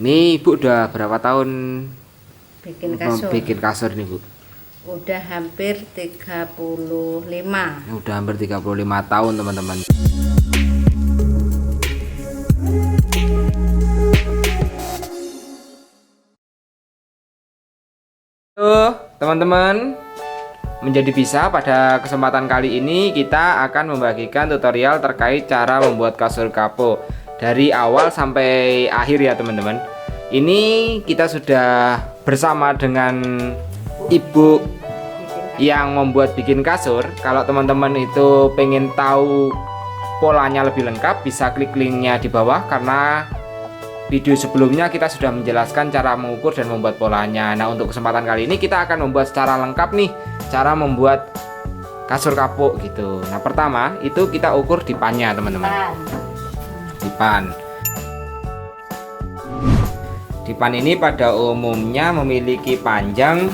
Ini Ibu udah berapa tahun Bikin kasur nih Bu? udah hampir 35. Udah hampir 35 tahun teman-teman. Halo teman-teman, menjadi bisa pada kesempatan kali ini kita akan membagikan tutorial terkait cara membuat kasur kapuk dari awal sampai akhir ya teman-teman. Ini kita sudah bersama dengan Ibu yang membuat bikin kasur. Kalau teman-teman itu pengen tahu polanya lebih lengkap, bisa klik linknya di bawah, karena video sebelumnya kita sudah menjelaskan cara mengukur dan membuat polanya. Nah, untuk kesempatan kali ini kita akan membuat secara lengkap nih, cara membuat kasur kapuk gitu. Nah, pertama itu kita ukur dipannya teman-teman. Dipan. Dipan ini pada umumnya memiliki panjang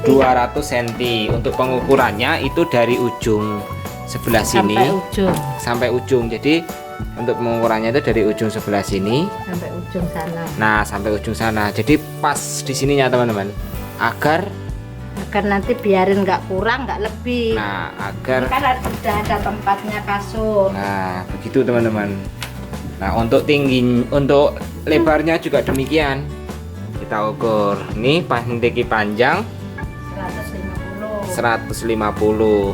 200 cm. Untuk pengukurannya itu dari ujung sebelah sini sampai ujung. Jadi untuk pengukurannya itu dari ujung sebelah sini sampai ujung sana. Nah, sampai ujung sana. Jadi pas di sininya teman-teman. Agar nanti biarin nggak kurang nggak lebih. Nah, agar ini kan sudah ada tempatnya kasur. Nah, begitu teman-teman. Nah, untuk untuk lebarnya juga demikian. Kita ukur. Nih panjang 150.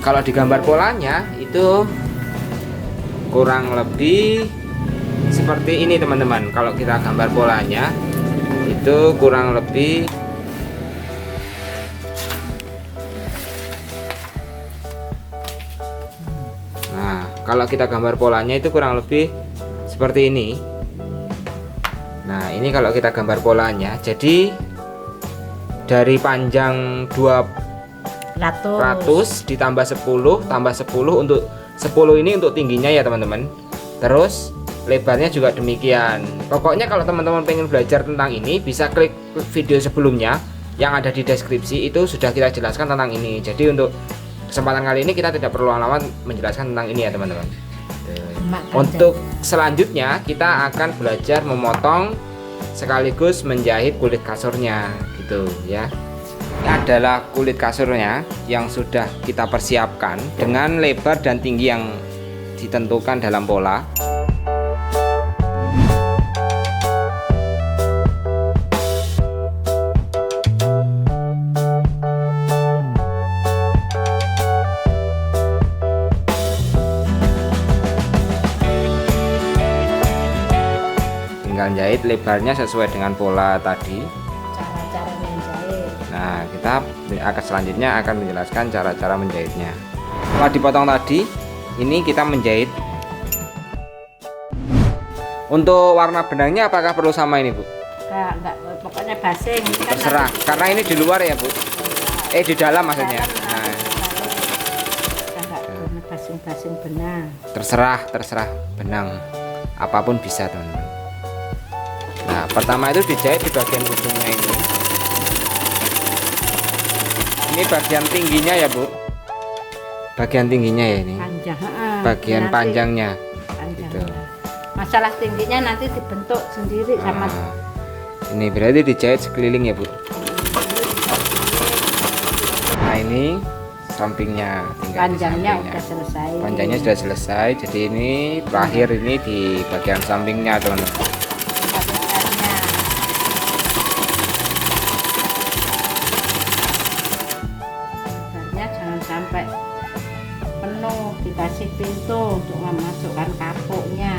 Kalau digambar polanya itu kurang lebih seperti ini teman-teman. Kalau kita gambar polanya itu kurang lebih kalau kita gambar polanya itu kurang lebih seperti ini. Nah, ini kalau kita gambar polanya, jadi dari panjang 200 ditambah 10 tambah 10 untuk 10 ini untuk tingginya ya teman-teman. Terus lebarnya juga demikian. Pokoknya kalau teman-teman pengen belajar tentang ini, bisa klik video sebelumnya yang ada di deskripsi, itu sudah kita jelaskan tentang ini. Jadi untuk kesempatan kali ini kita tidak perlu lama-lama menjelaskan tentang ini ya teman-teman. Untuk selanjutnya kita akan belajar memotong sekaligus menjahit kulit kasurnya gitu ya. Ini adalah kulit kasurnya yang sudah kita persiapkan dengan lebar dan tinggi yang ditentukan dalam pola. Tinggal jahit lebarnya sesuai dengan pola tadi. Cara-cara menjahit. Nah, kita akan selanjutnya akan menjelaskan cara-cara menjahitnya. Setelah dipotong tadi, ini kita menjahit. Untuk warna benangnya apakah perlu sama ini, Bu? Enggak, pokoknya basing. Kan terserah, karena ini di luar ya, Bu. Di dalam maksudnya. Nah, basing-basing benang. Terserah benang. Apapun bisa, teman-teman. Nah, pertama itu dijahit di bagian ujungnya ini. Ini bagian tingginya ya, Bu. Bagian tingginya ya ini. Panjang. Bagian panjangnya. Gitu. Masalah tingginya nanti dibentuk sendiri sama. Ini berarti dijahit sekeliling ya, Bu. Nah, ini sampingnya, tinggal panjangnya sampingnya. udah selesai. Panjangnya sudah selesai. Jadi ini terakhir ini di bagian sampingnya, teman-teman. Jangan sampai penuh, dikasih pintu untuk memasukkan kapuknya.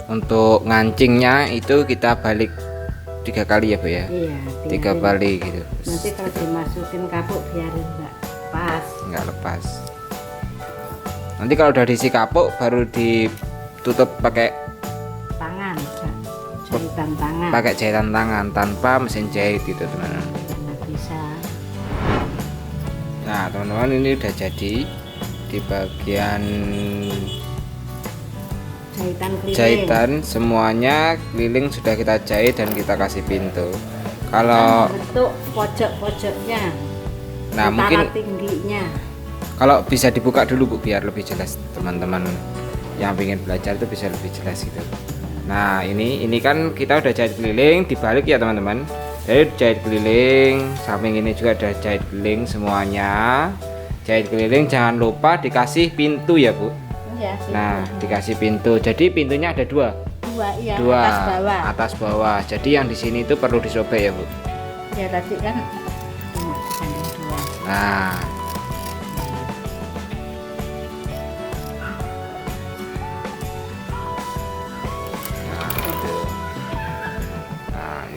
Untuk ngancingnya itu kita balik 3 kali ya, Bu ya? Iya, 3 kali gitu. Nanti kalau dimasukin kapuk biar enggak pas. Enggak lepas. Nanti kalau udah diisi kapuk baru ditutup pakai tangan, jahitan tangan. pakai jahitan tangan tanpa mesin jahit gitu teman-teman. Nggak bisa. Nah teman-teman, ini udah jadi di bagian jahitan semuanya keliling sudah kita jahit dan kita kasih pintu. Kalau bentuk pojok-pojoknya, nah antara mungkin tingginya. kalau bisa dibuka dulu Bu biar lebih jelas teman-teman yang ingin belajar itu bisa lebih jelas gitu. Nah ini kan kita udah jahit keliling, dibalik ya teman-teman. Jadi jahit keliling, samping ini juga ada jahit keliling semuanya. Jahit keliling, jangan lupa dikasih pintu ya Bu. Ya, Nah dikasih pintu, jadi pintunya ada dua, iya, dua atas bawah. Jadi yang di sini itu perlu disobek ya Bu. Ya tadi kan cuma dua. Nah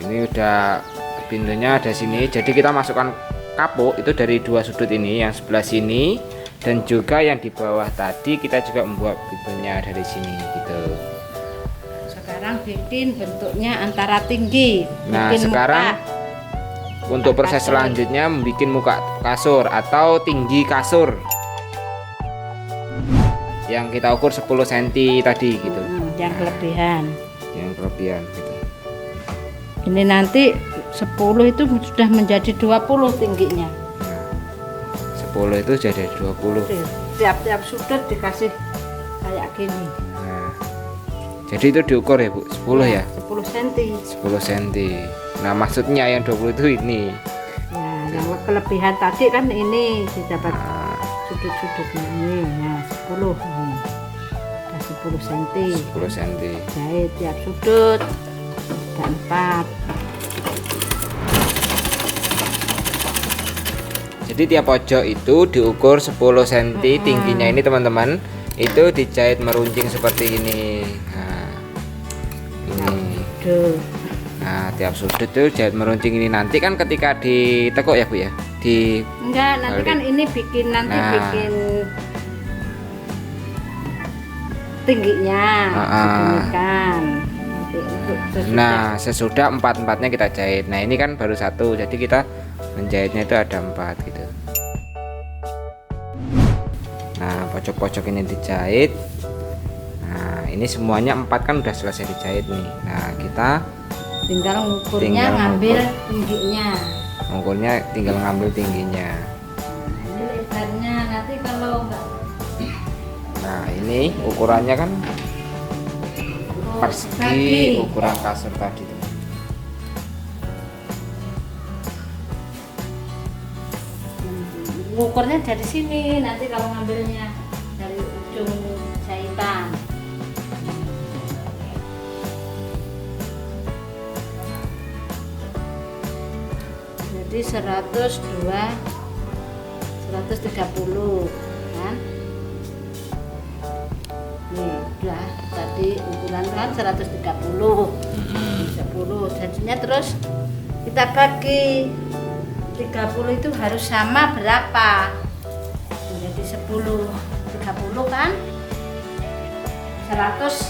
ini udah pintunya ada sini, jadi kita masukkan kapuk itu dari dua sudut ini, yang sebelah sini dan juga yang di bawah tadi kita juga membuat pintunya dari sini gitu. Sekarang bikin bentuknya antara tinggi. Nah bikin sekarang muka. untuk proses kasur. selanjutnya membuat muka kasur atau tinggi kasur yang kita ukur 10 cm tadi gitu. Yang kelebihan. Yang kelebihan gitu. Ini nanti 10 itu sudah menjadi 20 tingginya. 10 itu jadi 20. Tiap-tiap sudut dikasih kayak gini. Nah, jadi itu diukur ya Bu, 10 ya? 10 cm. 10 cm. Nah maksudnya yang 20 itu ini. Ya, yang kelebihan tadi kan ini didapat Nah, sudut-sudutnya ini. Nah 10 ini. Ada 10 cm. 10 cm. Jahit tiap sudut ada 4. Jadi tiap pojok itu diukur 10 cm tingginya ini teman-teman. Itu dijahit meruncing seperti ini. Nah, ini. Nah, tiap sudut tuh jahit meruncing ini, nanti kan ketika ditekuk ya Bu ya. Enggak, nanti kan ini bikin bikin tingginya seginikan. Nanti untuk Nah, sesudah empat-empatnya kita jahit. Nah, ini kan baru satu, jadi kita menjahitnya itu ada 4 gitu. Nah, pojok-pojok ini dijahit. Nah, ini semuanya 4 kan udah selesai dijahit nih. Nah, kita tinggal ngukurnya, ngambil tingginya. Ngukurnya tinggal ngambil tingginya. Ini lebarnya nanti kalau enggak. Nah, ini ukurannya kan persegi ukuran kasur tadi tuh. Ngukurnya dari sini, nanti kalau ngambilnya dari ujung jahitan. Jadi 130 kan. Nih udah tadi ukuran kan 130 10 jadinya, terus kita bagi 30 itu harus sama berapa, menjadi 10 30 kan 13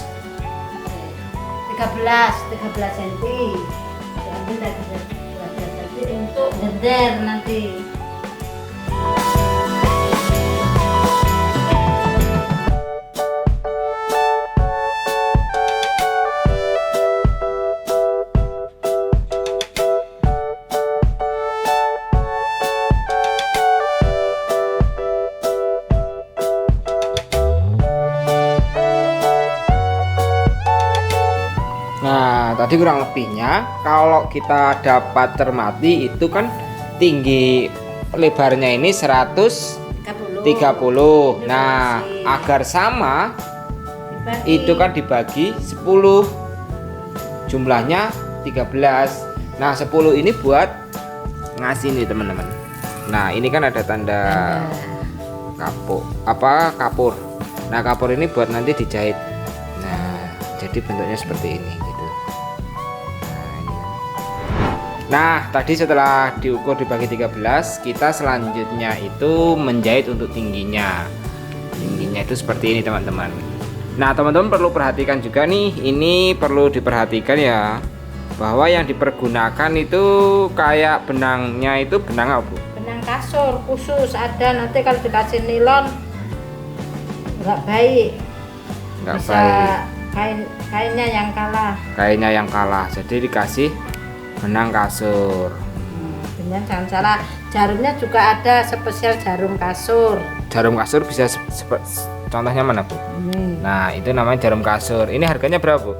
cm. Diambil lagi 13 cm untuk geder nanti. Nah, tadi kurang lebihnya kalau kita dapat cermati itu kan tinggi lebarnya ini 130. 30. Nah, agar sama Dibagi. itu kan dibagi 10. Jumlahnya 13. Nah, 10 ini buat ngasih nih teman-teman. Nah, ini kan ada tanda kapur. Nah, kapur ini buat nanti dijahit. Nah, jadi bentuknya seperti ini gitu. Nah, tadi setelah diukur dibagi 13, kita selanjutnya itu menjahit untuk tingginya. Tingginya bentuknya itu seperti ini teman-teman. Nah teman-teman perlu perhatikan juga nih, ini perlu diperhatikan ya, bahwa yang dipergunakan itu kayak benangnya itu benang apa Bu? Benang kasur khusus ada, nanti kalau dikasih nilon nggak baik, Nggak bisa baik, kainnya yang kalah. kainnya yang kalah, jadi dikasih benang kasur. Benang jangan salah, jarumnya juga ada spesial jarum kasur. Jarum kasur bisa contohnya mana Bu? Ini Nah itu namanya jarum kasur. Ini harganya berapa Bu?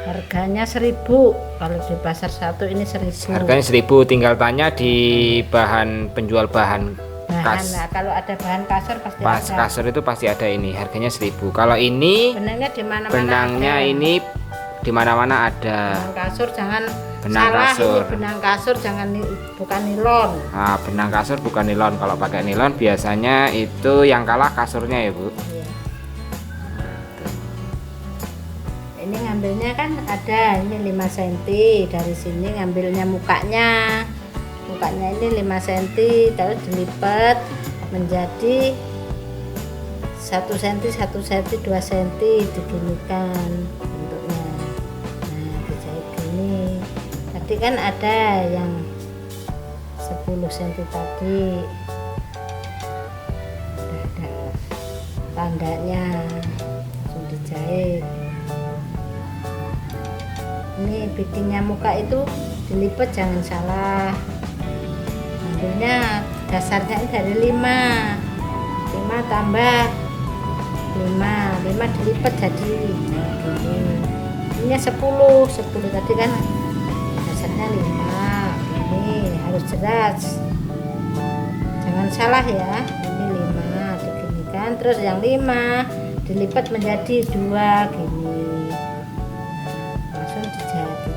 harganya 1.000, kalau di pasar satu ini 1.000. Harganya 1.000, tinggal tanya di penjual bahan Bahan, nah, kalau ada bahan kasur pasti pas ada. kasur itu pasti ada, ini harganya 1.000. Kalau ini Benangnya di mana-mana benangnya ada. ini di mana-mana ada. Benang kasur jangan Benang salah, kasur. ini benang kasur jangan bukan nilon. Nah, benang kasur bukan nilon. Kalau pakai nilon biasanya itu yang kalah kasurnya ya Bu. Iya. Ini ngambilnya kan ada, ini 5 cm, dari sini ngambilnya mukanya ini 5 cm, terus dilipat menjadi 1 cm, 1 cm, 2 cm, diginikan bentuknya. Nah dijahit gini, tadi kan ada yang 10 cm tadi, udah ada tandanya, langsung dijahit. Ini bikinnya muka itu dilipat jangan salah, ambilnya dasarnya ini dari 5 tambah 5 dilipat jadi gini. Ini 10 tadi kan dasarnya 5, ini harus jelas, jangan salah ya. Ini 5 diginikan, terus yang 5 dilipat menjadi 2 gini, langsung dijahit.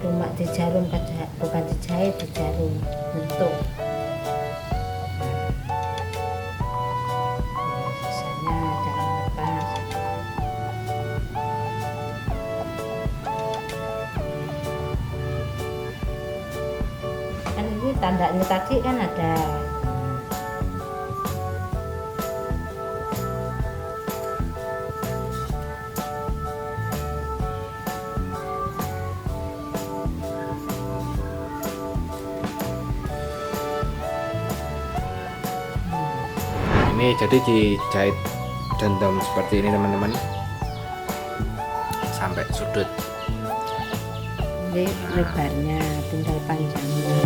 Cuma di jarum, bukan dijahit, di jarum bentuk. Sisanya jangan lepas. Kan ini tandanya tadi kan ada. Ini jadi dijahit dendam seperti ini teman-teman, sampai sudut. Ini lebarnya, tinggal panjangnya.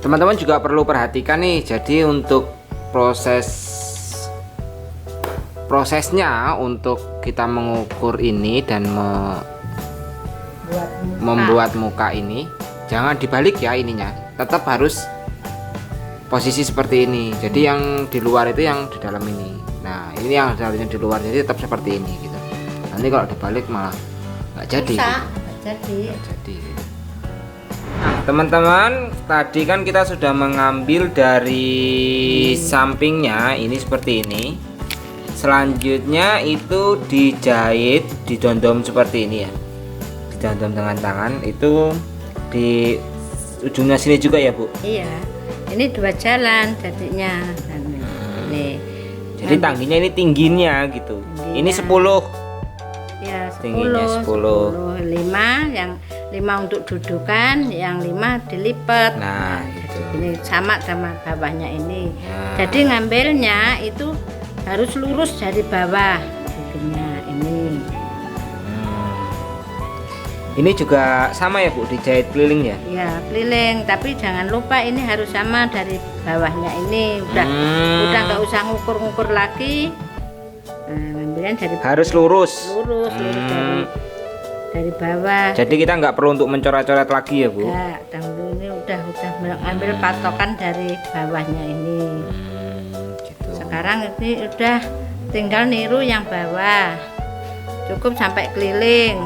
Teman-teman juga perlu perhatikan nih, jadi untuk prosesnya untuk kita mengukur ini dan Buat muka. membuat muka ini jangan dibalik ya, ininya tetap harus posisi seperti ini. Jadi yang di luar itu yang di dalam ini, nah ini yang harusnya di luar, jadi tetap seperti ini gitu. Nanti kalau dibalik malah nggak jadi Bisa, gitu. nggak jadi. Nggak jadi. Nah teman-teman, tadi kan kita sudah mengambil dari sampingnya ini seperti ini. Selanjutnya itu dijahit, didondom seperti ini ya, didondom dengan tangan. Itu di ujungnya sini juga ya Bu. Iya, ini 2 jalan jadinya. Nih, Jadi tangginya ini tingginya gitu. Ini Tingginya. 10. ya tingginya 10. 5, yang 5 untuk dudukan, yang 5 dilipat. Nah, gitu. Ini sama bawahnya ini. Nah. Jadi ngambilnya itu harus lurus dari bawah. Bikinnya ini. Ini juga sama ya Bu, dijahit keliling ya. Ya, keliling, tapi jangan lupa ini harus sama dari bawahnya ini. Udah nggak usah ngukur-ngukur lagi. Nah, ngambilnya dari Harus lurus. lurus dari dari bawah. Jadi kita nggak perlu untuk mencoret-coret lagi ya Bu? Enggak, dahulu ini udah mengambil patokan dari bawahnya ini. Gitu. Sekarang ini udah tinggal niru yang bawah. Cukup sampai keliling.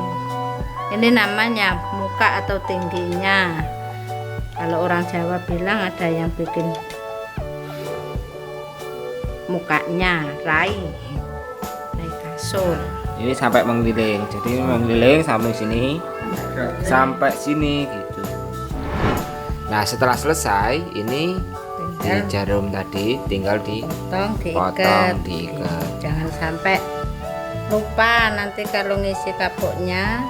Ini namanya muka atau tingginya. Kalau orang Jawa bilang ada yang bikin mukanya rai kasur. Ini sampai mengeliling, jadi mengeliling sampai sini, sampai sini gitu. Nah setelah selesai, ini jarum tadi tinggal dipotong, diikat. Jangan sampai lupa nanti kalau ngisi kapuknya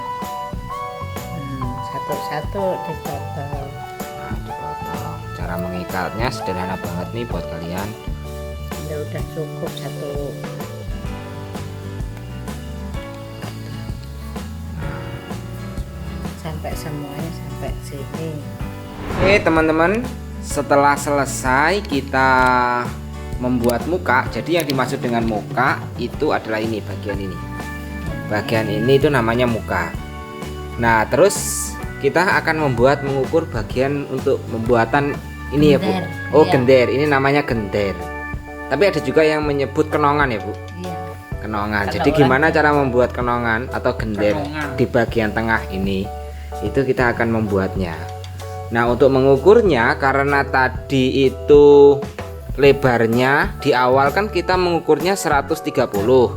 satu-satu dipotong. Nah, dipotong. Cara mengikatnya sederhana banget nih buat kalian. Udah cukup satu. Sampai semuanya sampai sini. Oke teman-teman, setelah selesai kita membuat muka, jadi yang dimaksud dengan muka itu adalah ini, bagian ini. Bagian ini itu namanya muka. Nah terus kita akan mengukur bagian untuk pembuatan ini ya Bu. Oh iya. Gender, ini namanya gender. Tapi ada juga yang menyebut kenongan ya Bu. Iya. Kenongan. Kalau Jadi orang- gimana cara membuat kenongan atau gender di bagian tengah ini? Itu kita akan membuatnya. Nah untuk mengukurnya, karena tadi itu lebarnya di awal kan kita mengukurnya 130.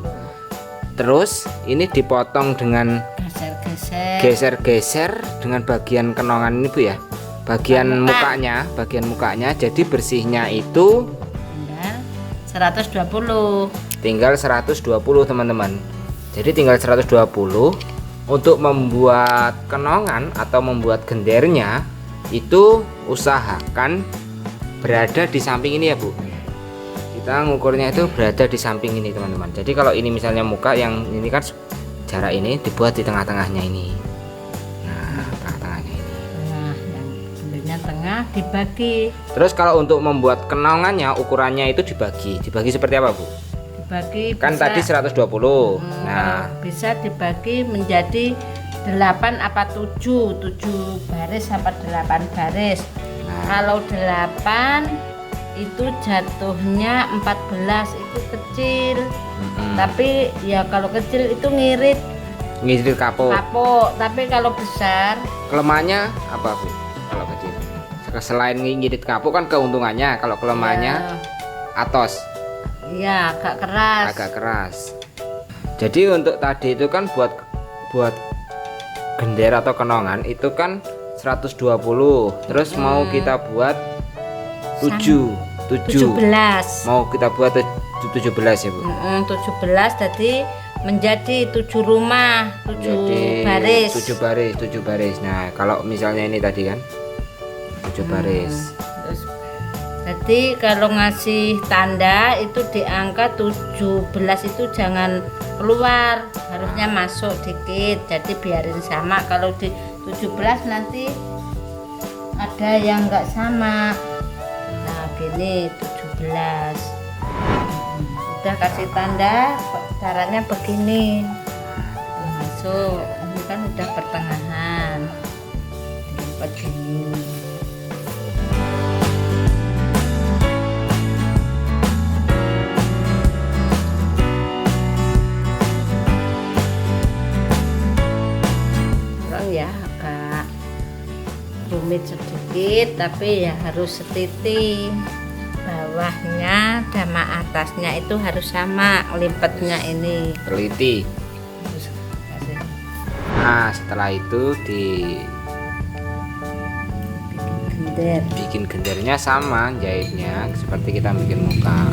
Terus ini dipotong dengan Geser-geser. geser-geser dengan bagian kenongan ini Bu ya. Bagian Muka. bagian mukanya. Jadi bersihnya itu Tinggal 120. tinggal 120 teman-teman. Jadi tinggal 120. Untuk membuat kenongan atau membuat gendernya itu usahakan berada di samping ini ya Bu. Kita ngukurnya itu berada di samping ini teman-teman. Jadi kalau ini misalnya muka yang ini kan jarak ini dibuat di tengah-tengahnya ini. Nah tengah-tengahnya ini. Nah, yang bendernya tengah dibagi. Terus kalau untuk membuat kenongannya ukurannya itu dibagi seperti apa Bu? Dibagi Kan bisa, tadi 120. Nah bisa dibagi menjadi 8 apa 7 baris apa 8 baris. Nah. Kalau 8 itu jatuhnya 14, itu kecil. Tapi ya kalau kecil itu ngirit ngirit kapuk. tapi kalau besar Kelemahannya apa Bu? Kalau kecil. Selain ngirit kapuk kan keuntungannya, kalau kelemahannya atos. ya agak keras. Agak keras. Jadi untuk tadi itu kan buat gender atau kenongan itu kan 120. Terus mau kita buat 17. 17. Mau kita buat 17 ya Bu. 17 tadi menjadi 7 rumah, 7 baris. 7 baris. Nah, kalau misalnya ini tadi kan 7 baris. Terus, jadi kalau ngasih tanda itu di angka 17 itu jangan keluar, harusnya masuk dikit. Jadi biarin sama. Kalau di 17 nanti ada yang enggak sama. Nah, gini 17. Udah kasih tanda, caranya begini. Masuk. Ini kan udah pertengahan. Begini. Ya agak rumit sedikit, tapi ya harus setiti. Bawahnya sama atasnya itu harus sama, lipatnya ini Teliti. harus kasih Nah, setelah itu gender. bikin gendernya sama jahitnya seperti kita bikin muka,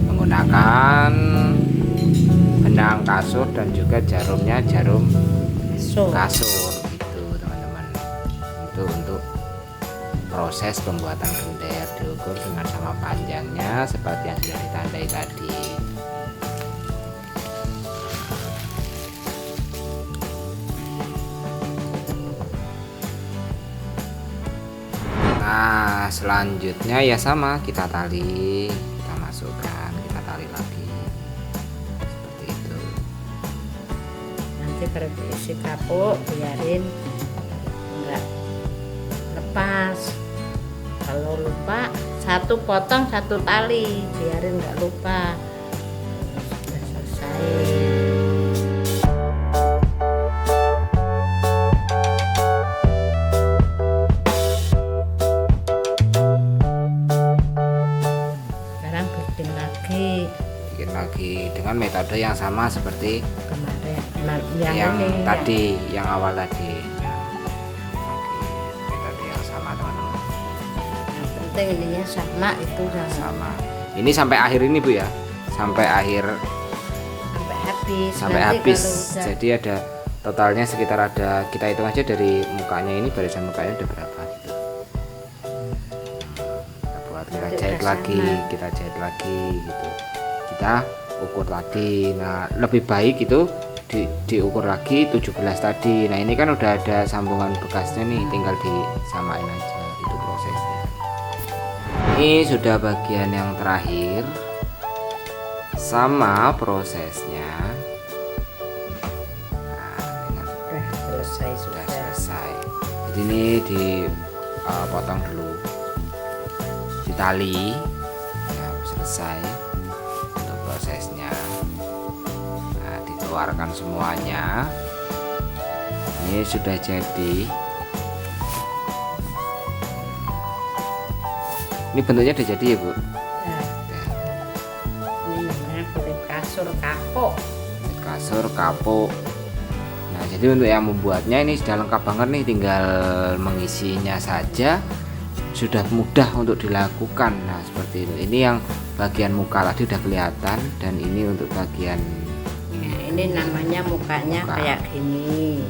menggunakan benang kasur dan juga jarumnya jarum kasur gitu teman-teman. Itu untuk proses pembuatan gender, diukur dengan sama panjangnya seperti yang sudah ditandai tadi. Nah selanjutnya ya sama, kita tali, kita masukkan, kita tali lagi seperti itu. Nanti berisi kapuk, biarin enggak lepas. Kalau lupa, satu potong satu tali, biarin enggak lupa. Sudah selesai. Sekarang bikin lagi dengan metode yang sama seperti kemarin. Nah, yang ini, tadi, yang awal tadi. Metode yang sama teman-teman. Yang penting ininya sama, itu yang Sama. Ini sampai akhir ini Bu ya, sampai akhir, sampai habis. sampai Nanti habis. kalau udah Jadi ada totalnya sekitar, ada, kita hitung aja dari mukanya ini, barisan mukanya ada berapa gitu. Kita buat, kita Nanti jahit udah lagi, sama. kita jahit lagi gitu. Kita ukur lagi. Nah, lebih baik itu diukur lagi 17 tadi. Nah, ini kan udah ada sambungan bekasnya nih, tinggal disamain aja, itu prosesnya. Ini sudah bagian yang terakhir, sama prosesnya. Nah, udah selesai sudah sudah. selesai. Jadi ini dipotong dulu, ditali. Nah, selesai untuk prosesnya. Nah, dikeluarkan semuanya. Ini sudah jadi. Ini bentuknya udah jadi ya Bu. Nah, ini namanya kulit kasur kapuk. Kasur kapuk. Nah, jadi untuk yang membuatnya ini sudah lengkap banget nih, tinggal mengisinya saja sudah mudah untuk dilakukan. Nah, seperti itu. Ini yang bagian muka tadi udah kelihatan, dan ini untuk bagian Nah, ini namanya mukanya Muka. kayak gini.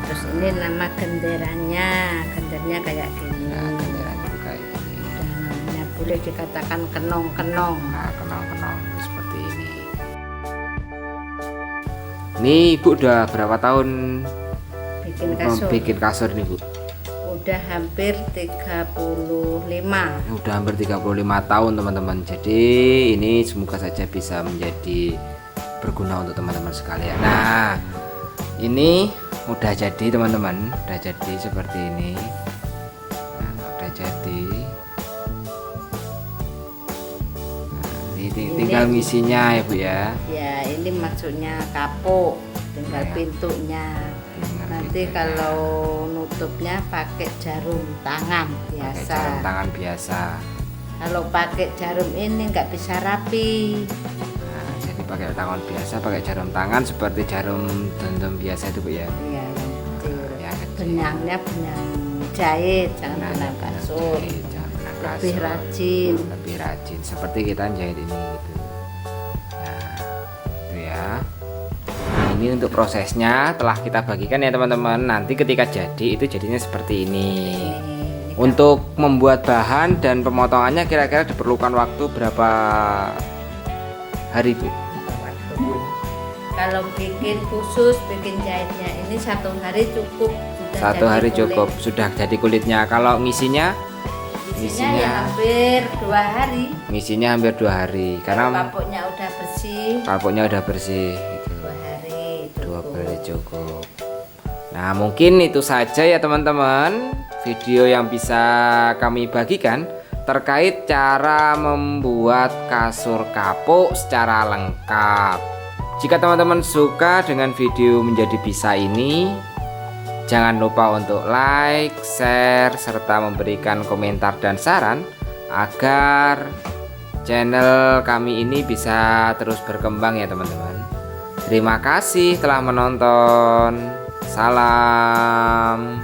Terus ini nama genderanya kayak gini. kendaraan itu kayak ini. Dan namanya boleh dikatakan kenong-kenong. Nah, kenong-kenong seperti ini. Ini Ibu udah berapa tahun Bikin kasur. bikin kasur nih Bu? Udah hampir 35. Udah hampir 35 tahun teman-teman. Jadi ini semoga saja bisa menjadi berguna untuk teman-teman sekalian. Nah, ini udah jadi teman-teman, udah jadi seperti ini. Nah, udah jadi. Nah, ini tinggal ngisinya ya Bu ya. Ya, ini maksudnya kapuk, tinggal Ya. pintunya. Tinggal Nanti pintunya. kalau nutupnya pakai jarum tangan Pakai biasa. jarum tangan biasa. Kalau pakai jarum ini nggak bisa rapi. Nah, jadi pakai tangan biasa, pakai jarum tangan seperti jarum dendam biasa itu Bu ya. Iya, yang kecil. Yang kecil. Benangnya benang jahit, jangan benang kasur. Jangan benang Lebih kasur. rajin. Lebih rajin seperti kita jahit ini gitu. Nah, itu ya. Nah, ini untuk prosesnya telah kita bagikan ya teman-teman. Nanti ketika jadi itu jadinya seperti ini. Ini Untuk membuat bahan dan pemotongannya kira-kira diperlukan waktu berapa hari Bu? waktunya. Kalau bikin khusus, bikin jahitnya ini 1 hari cukup. Sudah Satu jadi hari kulit. cukup, sudah jadi kulitnya. Kalau ngisinya Isinya ya hampir 2 hari. ngisinya hampir 2 hari karena Kapuknya udah bersih. kapuknya udah bersih gitu. 2 hari. 2 cukup. hari cukup. Nah, mungkin itu saja ya teman-teman, video yang bisa kami bagikan terkait cara membuat kasur kapuk secara lengkap. Jika teman-teman suka dengan video menjadi bisa ini, jangan lupa untuk like, share, serta memberikan komentar dan saran agar channel kami ini bisa terus berkembang ya teman-teman. Terima kasih telah menonton. Salam.